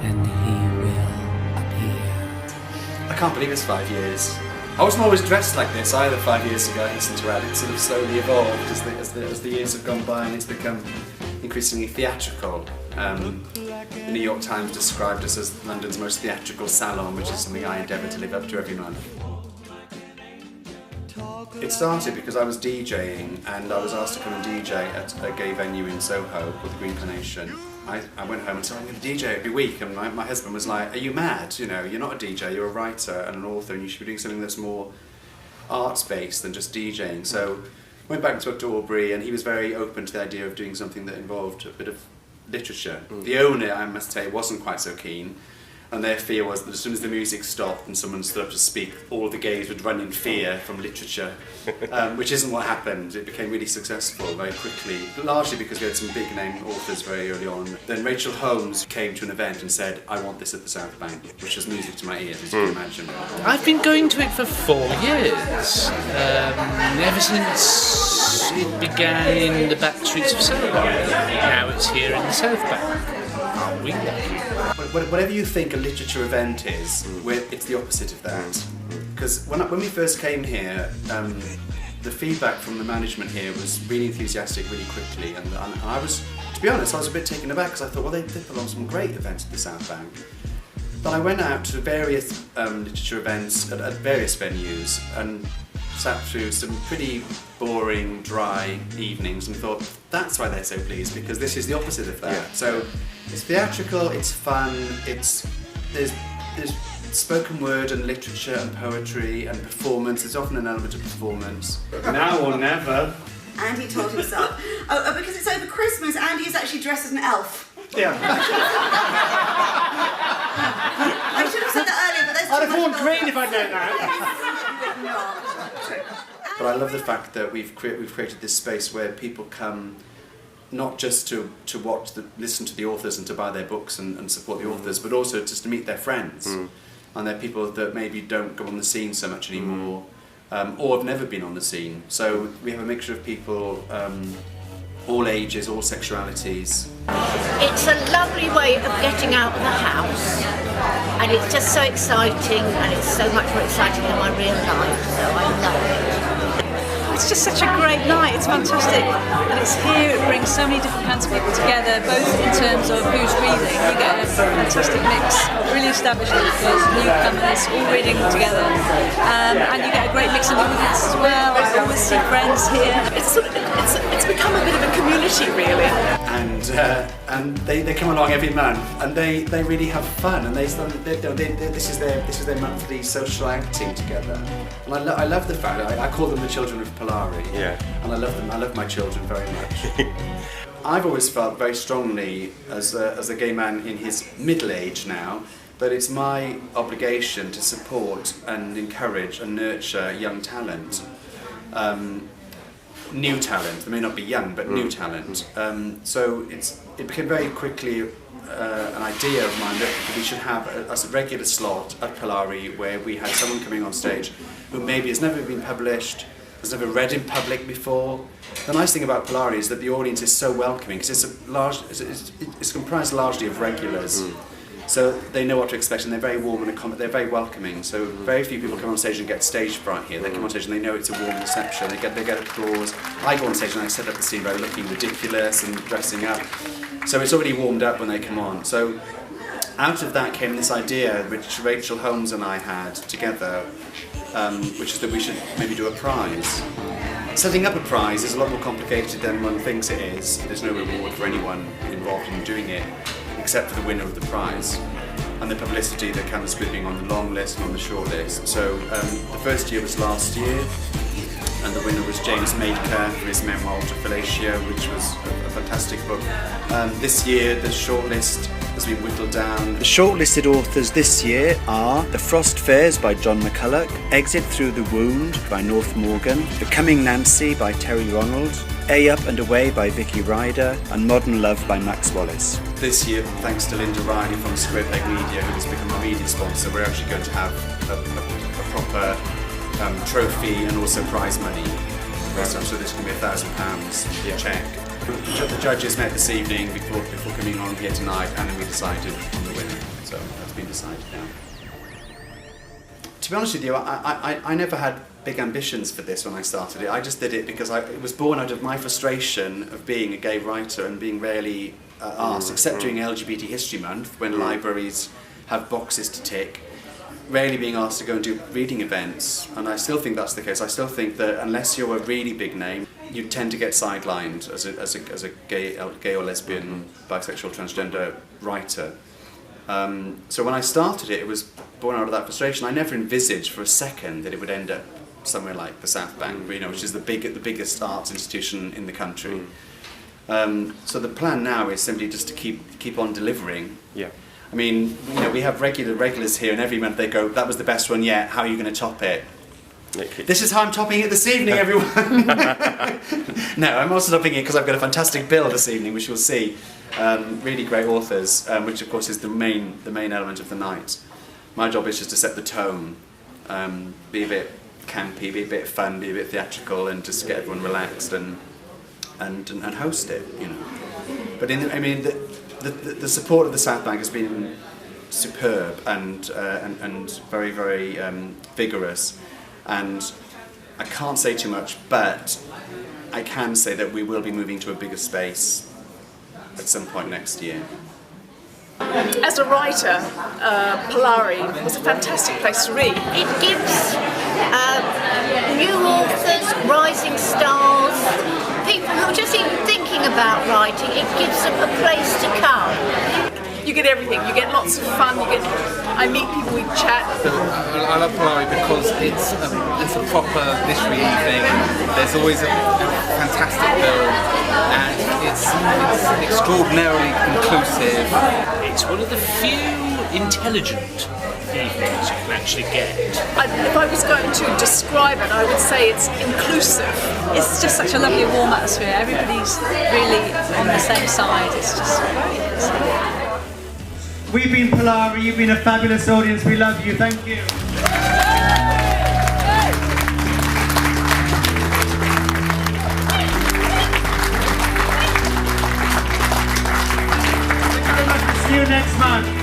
and he will appear. I can't believe it's 5 years. I wasn't always dressed like this either 5 years ago, I hasten to add. It sort of slowly evolved as the years have gone by and it's become increasingly theatrical. The New York Times described us as London's most theatrical salon, which is something I endeavour to live up to every month. It started because I was DJing and I was asked to come and DJ at a gay venue in Soho called the Green Carnation. I went home and said, I'm going to DJ every week, and my husband was like, are you mad? You know, you're not a DJ, you're a writer and an author and you should be doing something that's more arts-based than just DJing. So I went back to Dr. Aubrey and he was very open to the idea of doing something that involved a bit of literature. The owner, I must say, wasn't quite so keen. And their fear was that as soon as the music stopped and someone stood up to speak, all the gays would run in fear from literature, which isn't what happened. It became really successful very quickly, largely because we had some big name authors very early on. Then Rachel Holmes came to an event and said, I want this at the South Bank, which was music to my ears, as you can imagine. I've been going to it for 4 years, ever since it began in the back streets of Soho. Now it's here in the South Bank. Aren't we lucky? Whatever you think a literature event is, it's the opposite of that. Because when we first came here, the feedback from the management here was really enthusiastic really quickly, and I was, to be honest, I was a bit taken aback because I thought, well, they put on some great events at the South Bank. But I went out to various literature events at various venues and sat through some pretty boring, dry evenings and thought, that's why they're so pleased, because this is the opposite of that. Yeah. So it's theatrical, it's fun, there's spoken word and literature and poetry and performance. There's often an element of performance. Now or never. Andy told himself. Oh, because it's over Christmas, Andy is actually dressed as an elf. Yeah. I should have said that earlier, but there's I'd have worn green if I'd known that. But I love the fact that we've created this space where people come not just to listen to the authors and to buy their books and support the authors, but also just to meet their friends. And they're people that maybe don't go on the scene so much anymore, or have never been on the scene. So we have a mixture of people, all ages, all sexualities. It's a lovely way of getting out of the house, and it's just so exciting, and it's so much more exciting than my real life, so I love it. It's just such a great night, it's fantastic, and it's here, it brings so many different kinds of people together, both in terms of who's reading. You get a fantastic mix of really established authors, newcomers, all reading together, and you get a great mix of audience as well. I always see friends here. It's become a bit of a community, really. And they come along every month, and they really have fun, and this is their monthly social outing together. And I love the fact I call them the children of Polari. Yeah. And I love them. I love my children very much. I've always felt very strongly as a gay man in his middle age now that it's my obligation to support and encourage and nurture young talent. New talent. They may not be young, but new talent. So it became very quickly an idea of mine that we should have a regular slot at Polari where we had someone coming on stage who maybe has never been published, has never read in public before. The nice thing about Polari is that the audience is so welcoming because it's comprised largely of regulars. So they know what to expect, and they're very warm and they're very welcoming. So very few people come on stage and get stage fright here. They come on stage and they know it's a warm reception. They get applause. I go on stage and I set up the scene by looking ridiculous and dressing up. So it's already warmed up when they come on. So out of that came this idea, which Rachel Holmes and I had together, which is that we should maybe do a prize. Setting up a prize is a lot more complicated than one thinks it is. There's no reward for anyone involved in doing it, except for the winner of the prize and the publicity that comes with being on the long list and on the short list. So the first year was last year, and the winner was James Maker for his memoir To Fellatio, which was a fantastic book. This year the shortlist has been whittled down. The shortlisted authors this year are The Frost Fares by John McCulloch, Exit Through the Wound by North Morgan, Becoming Nancy by Terry Ronald, A Up and Away by Vicky Ryder, and Modern Love by Max Wallace. This year, thanks to Linda Riley from Square Peg Media, who has become a media sponsor, we're actually going to have a proper trophy and also prize money. So this can be £1,000 check. The judges met this evening before coming on here tonight, and then we decided on the winner. So that's been decided now. To be honest with you, I never had big ambitions for this when I started it. I just did it because it was born out of my frustration of being a gay writer and being rarely asked, except during LGBT History Month, when libraries have boxes to tick, rarely being asked to go and do reading events. And I still think that's the case. I still think that unless you're a really big name, you tend to get sidelined as a gay or lesbian, bisexual, transgender writer. So when I started it, it was born out of that frustration. I never envisaged for a second that it would end up somewhere like the South Bank, which is the biggest arts institution in the country. So the plan now is simply just to keep on delivering. Yeah. I mean, we have regulars here, and every month they go, "That was the best one yet. How are you going to top it?" This is how I'm topping it this evening, everyone. No, I'm also topping it because I've got a fantastic bill this evening, which you'll see. Really great authors, which of course is the main element of the night. My job is just to set the tone, be a bit campy, be a bit fun, be a bit theatrical, and just get everyone relaxed and host it, But the support of the South Bank has been superb and very, very vigorous. And I can't say too much, but I can say that we will be moving to a bigger space at some point next year. As a writer, Polari was a fantastic place to read. It gives new authors, rising stars, people who are just even thinking about writing, it gives them a place to come. You get everything. You get lots of fun. I meet people, we chat. I love Polari because it's a proper literary evening. There's always a fantastic bill, and it's extraordinarily inclusive. It's one of the few intelligent evenings you can actually get. If I was going to describe it, I would say it's inclusive. It's just such a lovely warm atmosphere. Everybody's really on the same side. It's just great. We've been Polari, you've been a fabulous audience, we love you, thank you. See you next month.